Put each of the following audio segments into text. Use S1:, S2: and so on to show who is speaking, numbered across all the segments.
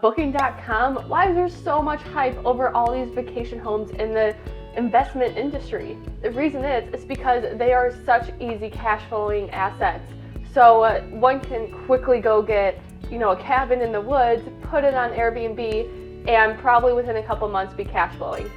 S1: Booking.com, why is there so much hype over all these vacation homes in the investment industry? The reason is, it's because they are such easy cash flowing assets. So one can quickly go get, a cabin in the woods, put it on Airbnb, and probably within a couple months be cash flowing.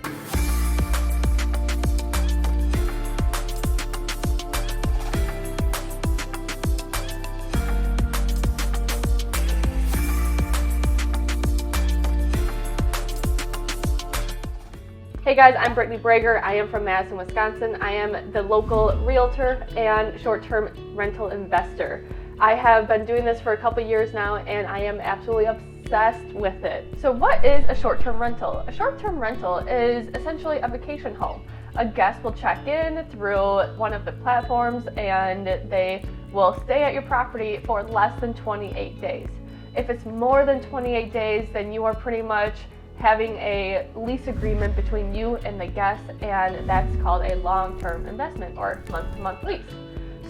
S1: Hey guys, I'm Brittany Brager. I am from Madison, Wisconsin. I am the local realtor and short-term rental investor. I have been doing this for a couple years now and I am absolutely obsessed with it. So what is a short-term rental? A short-term rental is essentially a vacation home. A guest will check in through one of the platforms and they will stay at your property for less than 28 days. If it's more than 28 days, then you are pretty much having a lease agreement between you and the guest, and that's called a long-term investment or month-to-month lease.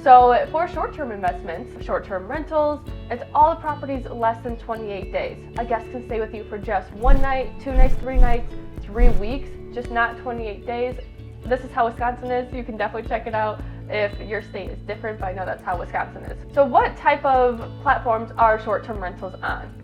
S1: So for short-term investments, short-term rentals, it's all the properties less than 28 days. A guest can stay with you for just 1 night, 2 nights, 3 nights, 3 weeks, just not 28 days. This is how Wisconsin is. You can definitely check it out if your state is different, but I know that's how Wisconsin is. So what type of platforms are short-term rentals on?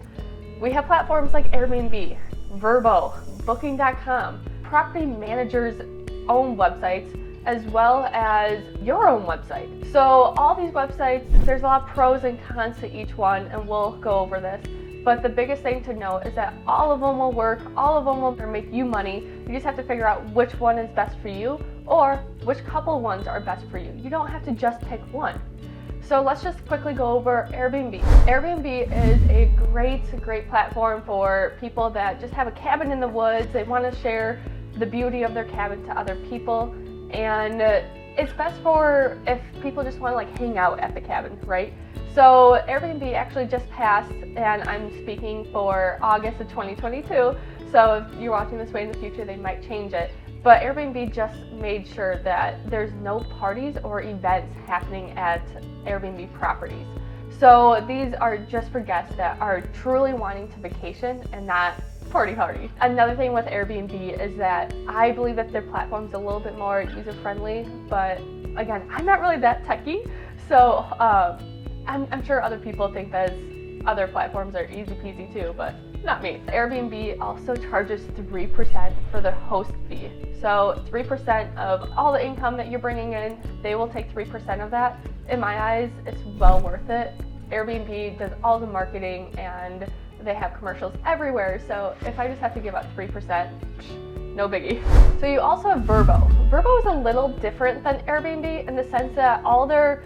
S1: We have platforms like Airbnb, Vrbo, Booking.com, property managers' own websites, as well as your own website. So all these websites, there's a lot of pros and cons to each one, and we'll go over this. But the biggest thing to know is that all of them will work, all of them will make you money. You just have to figure out which one is best for you or which couple ones are best for you. You don't have to just pick one. So let's just quickly go over Airbnb. Airbnb is a great platform for people that just have a cabin in the woods. They want to share the beauty of their cabin to other people. And it's best for if people just want to hang out at the cabin, right? So Airbnb actually just passed, and I'm speaking for August of 2022. So if you're watching this way in the future, they might change it. But Airbnb just made sure that there's no parties or events happening at Airbnb properties. So these are just for guests that are truly wanting to vacation and not party. Another thing with Airbnb is that I believe that their platform's a little bit more user-friendly, but again, I'm not really that techie, so I'm sure other people think that other platforms are easy peasy too, but not me. Airbnb also charges 3% for their host fee. So 3% of all the income that you're bringing in, they will take 3% of that. In my eyes, it's well worth it. Airbnb does all the marketing and they have commercials everywhere. So if I just have to give up 3%, no biggie. So you also have Vrbo. Vrbo is a little different than Airbnb in the sense that all their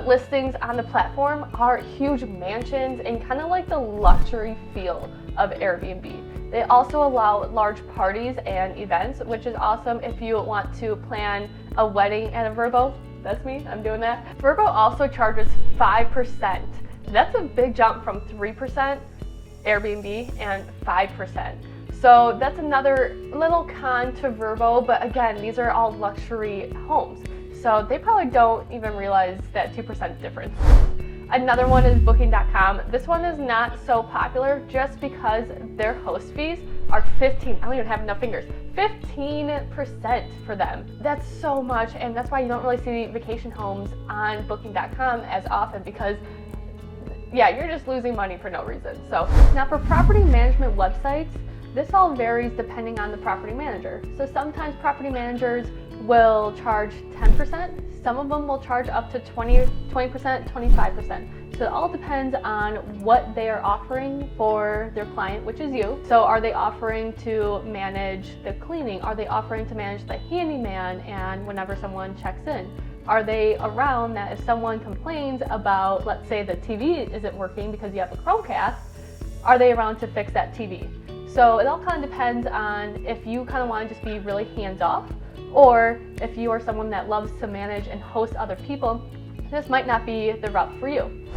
S1: listings on the platform are huge mansions and kind of like the luxury feel of Airbnb. They also allow large parties and events, which is awesome if you want to plan a wedding at a Vrbo. That's me, I'm doing that. Vrbo also charges 5%. That's a big jump from 3% Airbnb and 5%. So that's another little con to Vrbo, but again, these are all luxury homes. So they probably don't even realize that 2% difference. Another one is Booking.com. This one is not so popular just because their host fees are 15, I don't even have enough fingers, 15% for them. That's so much, and that's why you don't really see vacation homes on Booking.com as often because you're just losing money for no reason. So now for property management websites, this all varies depending on the property manager. So sometimes property managers will charge 10%. Some of them will charge up to 20%, 25%. So it all depends on what they are offering for their client, which is you. So are they offering to manage the cleaning? Are they offering to manage the handyman and whenever someone checks in? Are they around that if someone complains about, let's say the TV isn't working because you have a Chromecast, are they around to fix that TV? So it all kind of depends on if you kind of want to just be really hands-off, or if you are someone that loves to manage and host other people, this might not be the route for you.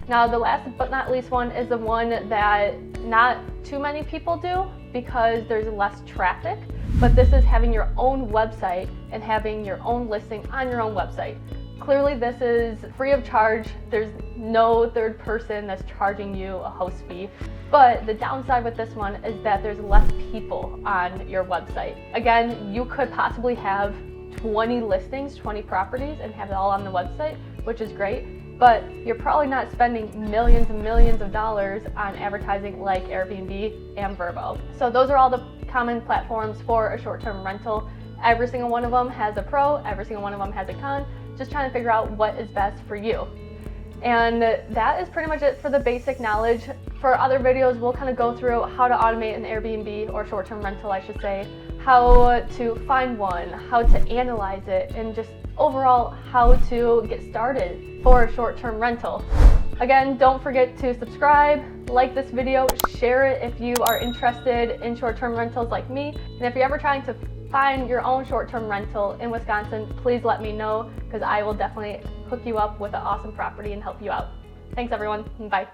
S1: Now the last but not least one is the one that not too many people do because there's less traffic, but this is having your own website and having your own listing on your own website. Clearly this is free of charge. There's no third person that's charging you a host fee. But the downside with this one is that there's less people on your website. Again, you could possibly have 20 listings, 20 properties, and have it all on the website, which is great, but you're probably not spending millions and millions of dollars on advertising like Airbnb and Vrbo. So those are all the common platforms for a short-term rental. Every single one of them has a pro, every single one of them has a con, just trying to figure out what is best for you. And that is pretty much it for the basic knowledge. For other videos, we'll kind of go through how to automate an Airbnb or short-term rental, I should say, how to find one, how to analyze it, and just overall how to get started for a short-term rental. Again, don't forget to subscribe, like this video, share it if you are interested in short-term rentals like me. And if you're ever trying to find your own short-term rental in Wisconsin, please let me know, because I will definitely hook you up with an awesome property and help you out. Thanks everyone, bye.